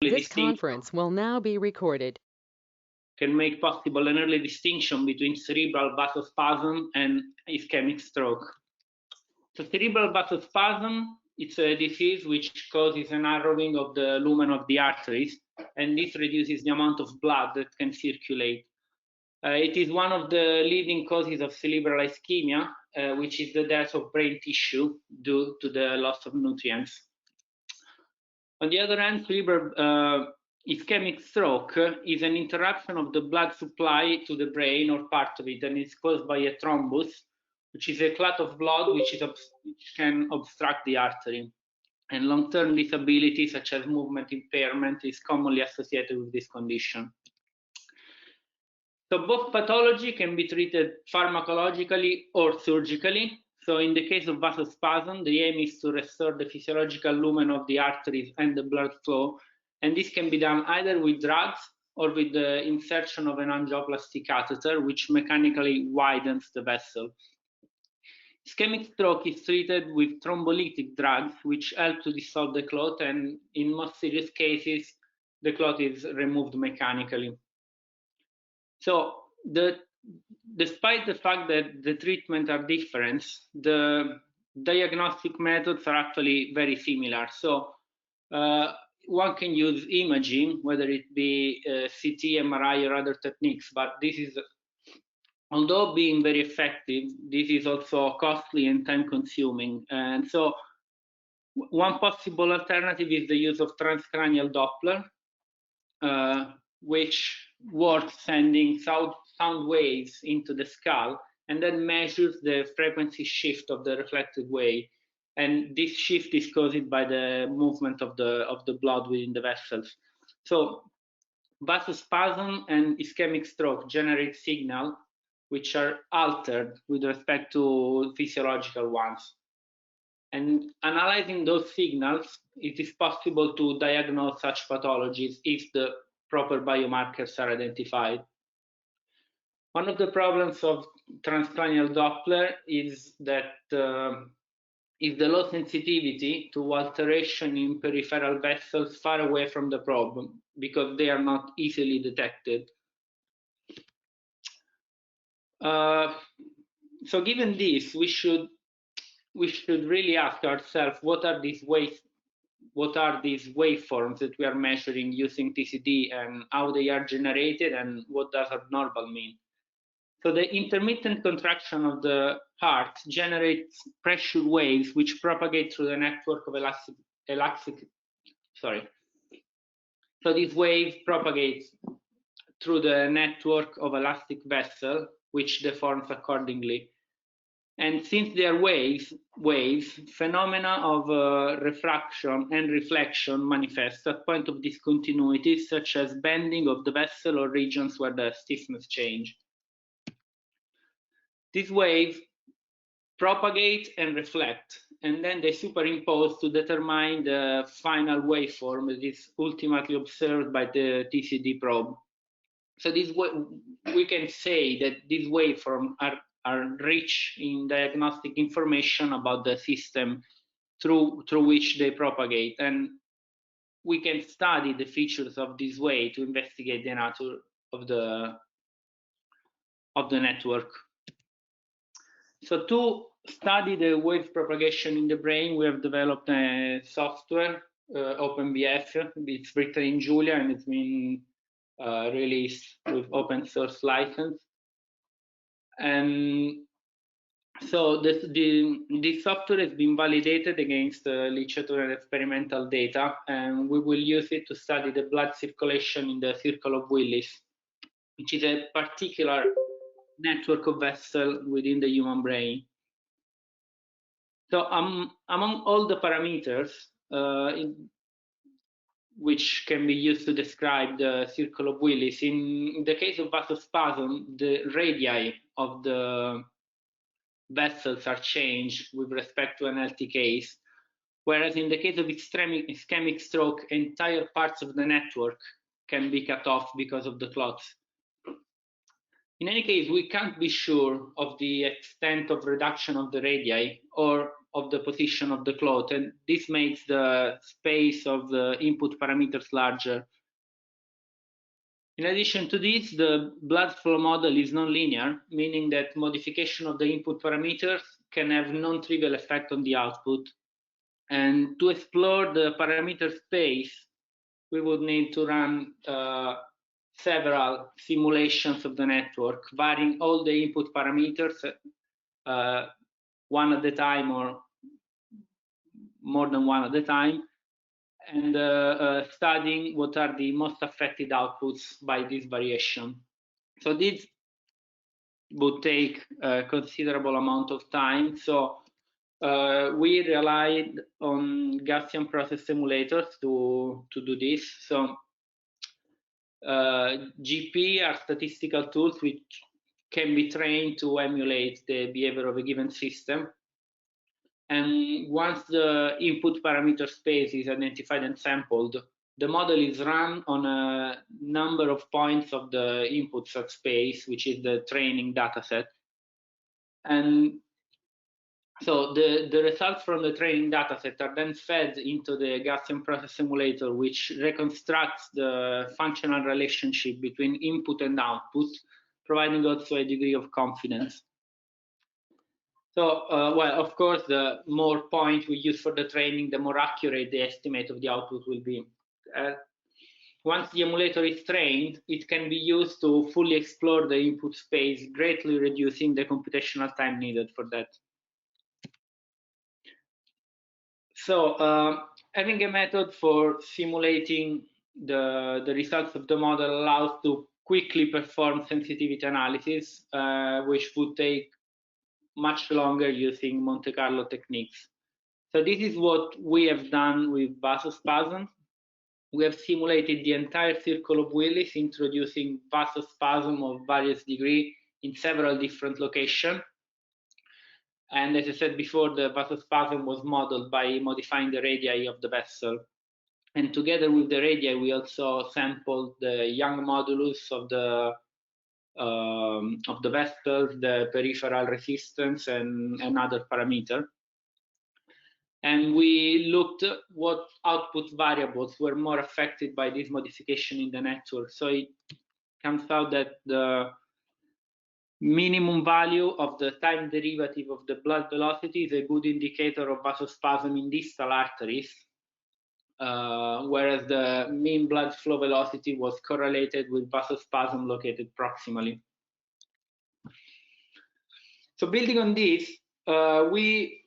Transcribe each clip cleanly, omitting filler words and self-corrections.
This conference will now be recorded. Can make possible an early distinction between cerebral vasospasm and ischemic stroke. So cerebral vasospasm, it's a disease which causes a narrowing of the lumen of the arteries, and this reduces the amount of blood that can circulate. It is one of the leading causes of cerebral ischemia, which is the death of brain tissue due to the loss of nutrients. On the other hand, cerebral ischemic stroke is an interruption of the blood supply to the brain or part of it, and it's caused by a thrombus, which is a clot of blood which can obstruct the artery. And long-term disability, such as movement impairment, is commonly associated with this condition. So both pathology can be treated pharmacologically or surgically. So in the case of vasospasm, the aim is to restore the physiological lumen of the arteries and the blood flow. And this can be done either with drugs or with the insertion of an angioplasty catheter, which mechanically widens the vessel. Ischemic stroke is treated with thrombolytic drugs, which help to dissolve the clot, and in most serious cases, the clot is removed mechanically. So despite the fact that the treatments are different, the diagnostic methods are actually very similar. So one can use imaging, whether it be CT, MRI, or other techniques, but this is, although being very effective, this is also costly and time-consuming. And so one possible alternative is the use of transcranial Doppler, which works sending sound waves into the skull and then measures the frequency shift of the reflected wave. And this shift is caused by the movement of the blood within the vessels. So vasospasm and ischemic stroke generate signals which are altered with respect to physiological ones. And analyzing those signals, it is possible to diagnose such pathologies if the proper biomarkers are identified. One of the problems of transcranial Doppler is that is the low sensitivity to alteration in peripheral vessels far away from the problem, because they are not easily detected. So given this, we should really ask ourselves, what are these waveforms that we are measuring using TCD, and how they are generated, and what does abnormal mean? So the intermittent contraction of the heart generates pressure waves which propagate through the network of So this wave propagates through the network of elastic vessel, which deforms accordingly. And since they are waves, phenomena of refraction and reflection manifest at point of discontinuity, such as bending of the vessel or regions where the stiffness change. These waves propagate and reflect, and then they superimpose to determine the final waveform that is ultimately observed by the TCD probe. So we can say that these waveforms are rich in diagnostic information about the system through which they propagate, and we can study the features of this way to investigate the nature of the network. So to study the wave propagation in the brain, we have developed a software, openBF. It's written in Julia, and it's been released with open source license. And so this software has been validated against literature and experimental data, and we will use it to study the blood circulation in the circle of Willis, which is a particular network of vessels within the human brain. So among all the parameters which can be used to describe the circle of Willis, in the case of vasospasm, the radii of the vessels are changed with respect to an healthy case, whereas in the case of ischemic stroke, entire parts of the network can be cut off because of the clots. In any case, we can't be sure of the extent of reduction of the radii or of the position of the clot, and this makes the space of the input parameters larger. In addition to this, the blood flow model is nonlinear, meaning that modification of the input parameters can have non-trivial effect on the output. And to explore the parameter space, we would need to run several simulations of the network, varying all the input parameters one at a time or more than one at a time, and studying what are the most affected outputs by this variation. So this would take a considerable amount of time. So we relied on Gaussian process simulators to do this. So GP are statistical tools which can be trained to emulate the behavior of a given system. And once the input parameter space is identified and sampled, the model is run on a number of points of the input subspace, which is the training dataset. And so the results from the training dataset are then fed into the Gaussian process simulator, which reconstructs the functional relationship between input and output, providing also a degree of confidence. So, well, of course, the more points we use for the training, the more accurate the estimate of the output will be. Once the emulator is trained, it can be used to fully explore the input space, greatly reducing the computational time needed for that. So, having a method for simulating the results of the model allows to quickly perform sensitivity analysis, which would take much longer using Monte Carlo techniques. So this is what we have done with vasospasm. We have simulated the entire circle of Willis, introducing vasospasm of various degree in several different locations. And as I said before, the vasospasm was modeled by modifying the radii of the vessel. And together with the radii, we also sampled the Young modulus of the vessels, the peripheral resistance, and other parameter. And we looked at what output variables were more affected by this modification in the network. So it comes out that the minimum value of the time derivative of the blood velocity is a good indicator of vasospasm in distal arteries, whereas the mean blood flow velocity was correlated with vasospasm located proximally. So building on this, we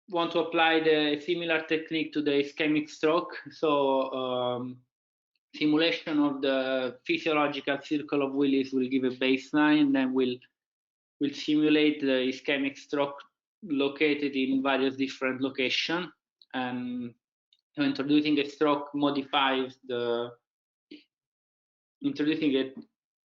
want to apply the similar technique to the ischemic stroke. So simulation of the physiological circle of Willis will give a baseline, then we'll simulate the ischemic stroke located in various different locations, and introducing a stroke modifies the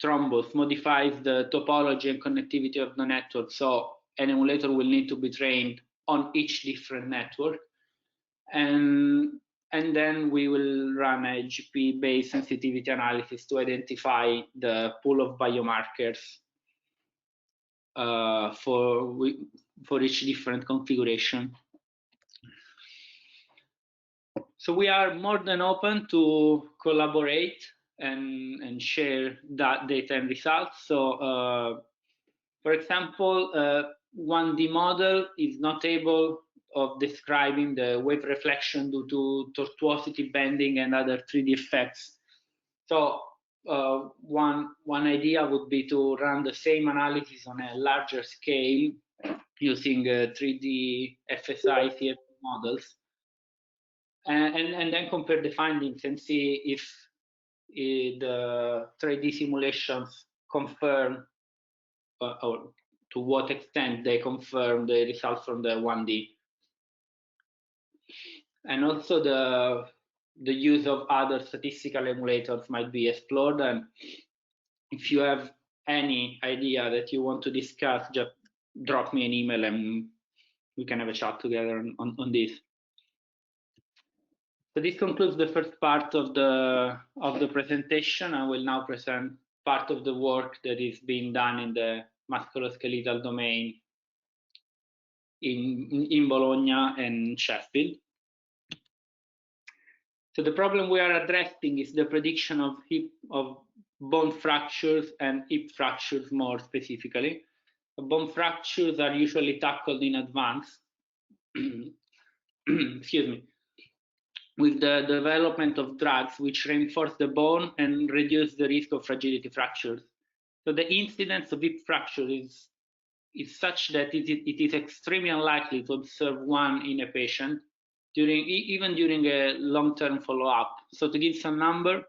thrombus modifies the topology and connectivity of the network. So an emulator will need to be trained on each different network, and then we will run a GP-based sensitivity analysis to identify the pool of biomarkers for each different configuration. So we are more than open to collaborate and share that data and results. So for example, 1D model is not able of describing the wave reflection due to tortuosity bending and other 3D effects. So one idea would be to run the same analysis on a larger scale using 3D FSI CFD models, and then compare the findings and see if the 3D simulations confirm or to what extent they confirm the results from the 1D. And also the use of other statistical emulators might be explored. And if you have any idea that you want to discuss, just drop me an email and we can have a chat together on this. So this concludes the first part of the presentation. I will now present part of the work that is being done in the musculoskeletal domain. in Bologna and Sheffield. So the problem we are addressing is the prediction of bone fractures and hip fractures more specifically. Bone fractures are usually tackled in advance, excuse me, with the development of drugs which reinforce the bone and reduce the risk of fragility fractures. So the incidence of hip fracture is such that it is extremely unlikely to observe one in a patient even during a long-term follow-up. So to give some number,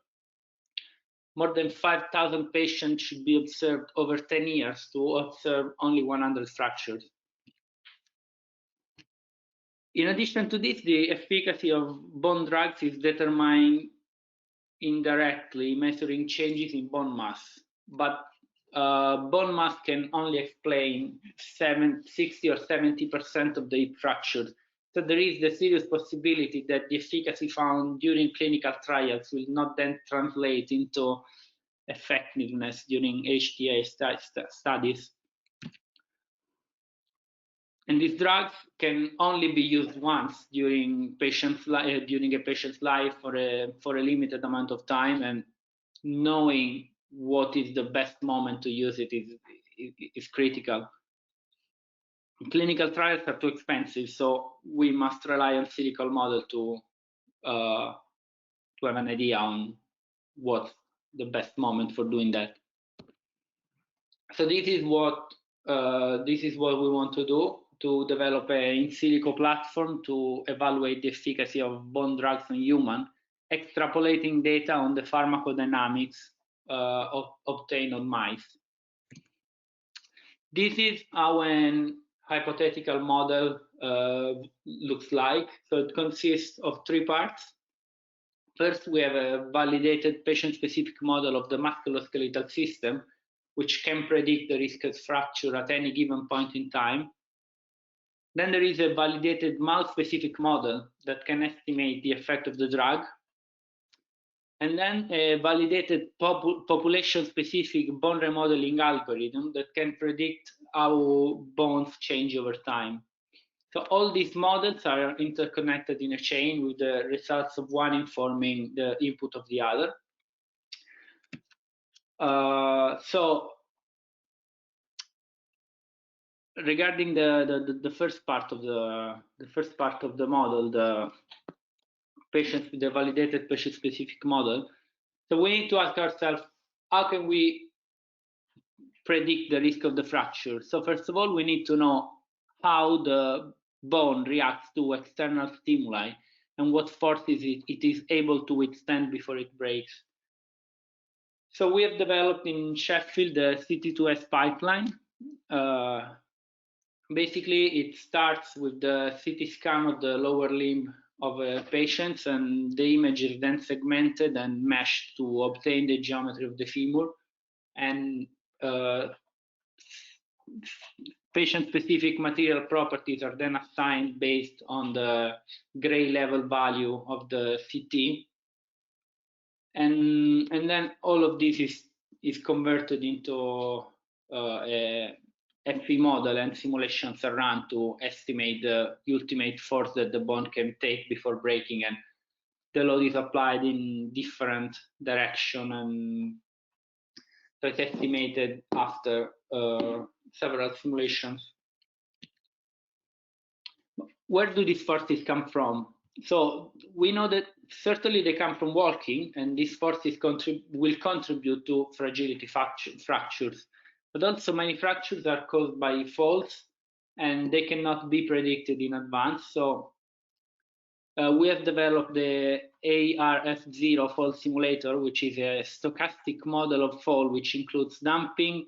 more than 5,000 patients should be observed over 10 years to observe only 100 fractures. In addition to this, the efficacy of bone drugs is determined indirectly, measuring changes in bone mass. But bone mass can only explain 60 or 70% of the hip fractures. So there is the serious possibility that the efficacy found during clinical trials will not then translate into effectiveness during HTA studies. And these drugs can only be used once during a patient's life for a limited amount of time, and knowing what is the best moment to use it is critical. Clinical trials are too expensive, so we must rely on statistical model to have an idea on what's the best moment for doing that. So this is what we want to do, to develop an in silico platform to evaluate the efficacy of bone drugs on human, extrapolating data on the pharmacodynamics obtained on mice. This is how an hypothetical model looks like. So it consists of 3 parts. First, we have a validated patient-specific model of the musculoskeletal system, which can predict the risk of fracture at any given point in time. Then there is a validated mouse-specific model that can estimate the effect of the drug. And then a validated population-specific bone remodeling algorithm that can predict how bones change over time. So all these models are interconnected in a chain, with the results of one informing the input of the other. So regarding the first part of the model, the validated patient-specific model. So we need to ask ourselves, how can we predict the risk of the fracture? So first of all, we need to know how the bone reacts to external stimuli and what forces it is able to withstand before it breaks. So we have developed in Sheffield the CT2S pipeline. Basically, it starts with the CT scan of the lower limb of patients, and the image is then segmented and meshed to obtain the geometry of the femur. And patient-specific material properties are then assigned based on the gray level value of the CT. And then all of this is converted into a FE model, and simulations are run to estimate the ultimate force that the bone can take before breaking, and the load is applied in different direction, and so it's estimated after several simulations. Where do these forces come from? So we know that certainly they come from walking, and these forces will contribute to fragility fractures. But also many fractures are caused by falls, and they cannot be predicted in advance. So we have developed the ARFO fall simulator, which is a stochastic model of fall, which includes damping,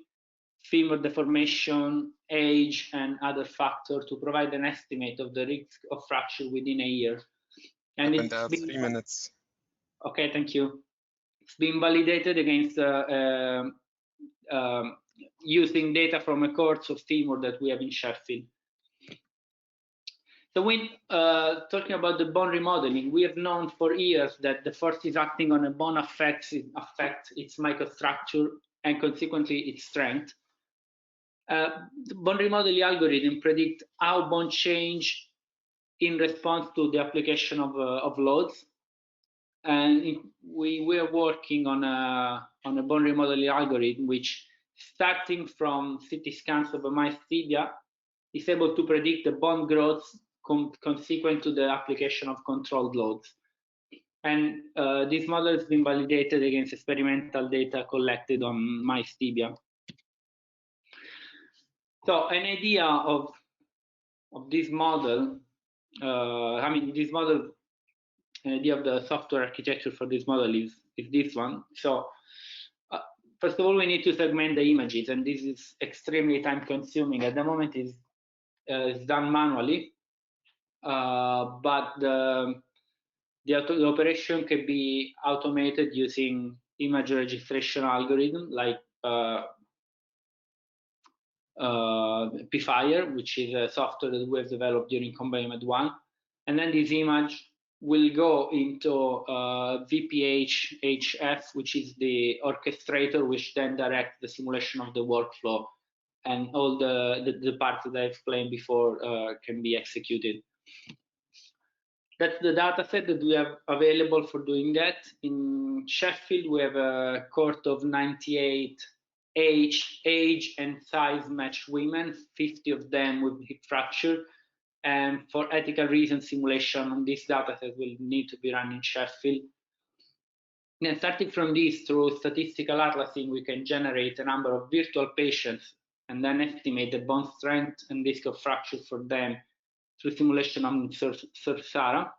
femur deformation, age, and other factors to provide an estimate of the risk of fracture within a year. And it's 3 minutes. Okay, thank you. It's been validated against using data from a cohort of femur that we have in Sheffield. So when talking about the bone remodeling, we have known for years that the forces acting on a bone affect its microstructure and consequently its strength. The bone remodeling algorithm predict how bone change in response to the application of loads. And we are working on a bone remodeling algorithm which, starting from CT scans of a mice tibia, is able to predict the bone growth consequent to the application of controlled loads. And this model has been validated against experimental data collected on mice tibia. So an idea of this model, this model, an idea of the software architecture for this model is this one. So first of all, we need to segment the images, and this is extremely time consuming. At the moment, it's done manually, but the operation can be automated using image registration algorithm like pFire, which is a software that we have developed during CombioMed 1. And then this image will go into VPH-HF, which is the orchestrator, which then directs the simulation of the workflow. And all the parts that I explained before can be executed. That's the data set that we have available for doing that. In Sheffield, we have a cohort of 98 age and size matched women, 50 of them with hip fracture. And for ethical reasons, simulation on this data set will need to be run in Sheffield. Then starting from this, through statistical atlasing, we can generate a number of virtual patients and then estimate the bone strength and risk of fracture for them through simulation on SARA.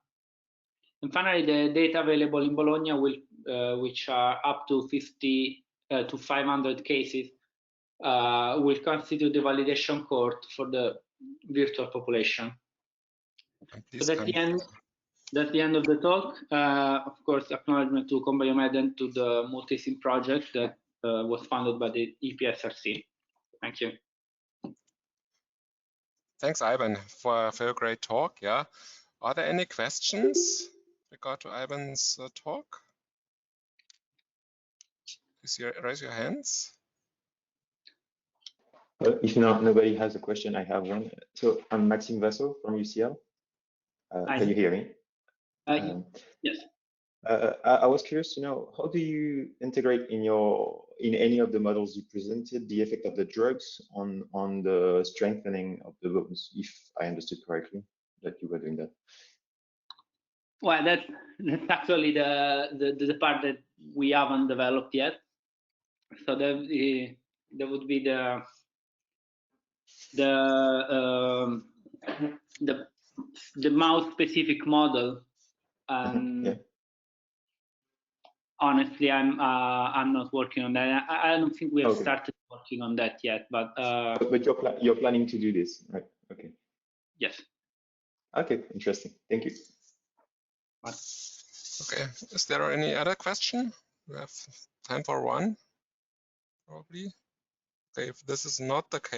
And finally, the data available in Bologna, will, which are up to 50 to 500 cases, will constitute the validation cohort for the virtual population. So that's the end. That's the end of the talk. Of course, acknowledgement to CombioMed and to the multi-sim project that was funded by the EPSRC. Thank you. Thanks, Ivan, for a great talk. Yeah. Are there any questions regard to Ivan's talk? Please raise your hands. If nobody has a question, I have one. So I'm Maxime Vasso from UCL. Can you hear me? Yes. I was curious to know, how do you integrate in any of the models you presented the effect of the drugs on the strengthening of the bones, if I understood correctly that you were doing that? Well, that's actually the part that we haven't developed yet. So there would be the mouse specific model. Yeah. Honestly, I'm not working on that. I don't think we have started working on that yet. But you're planning to do this, right? Okay. Yes. Okay, interesting. Thank you. Okay. Is there any other question? We have time for one, probably. Okay, if this is not the case.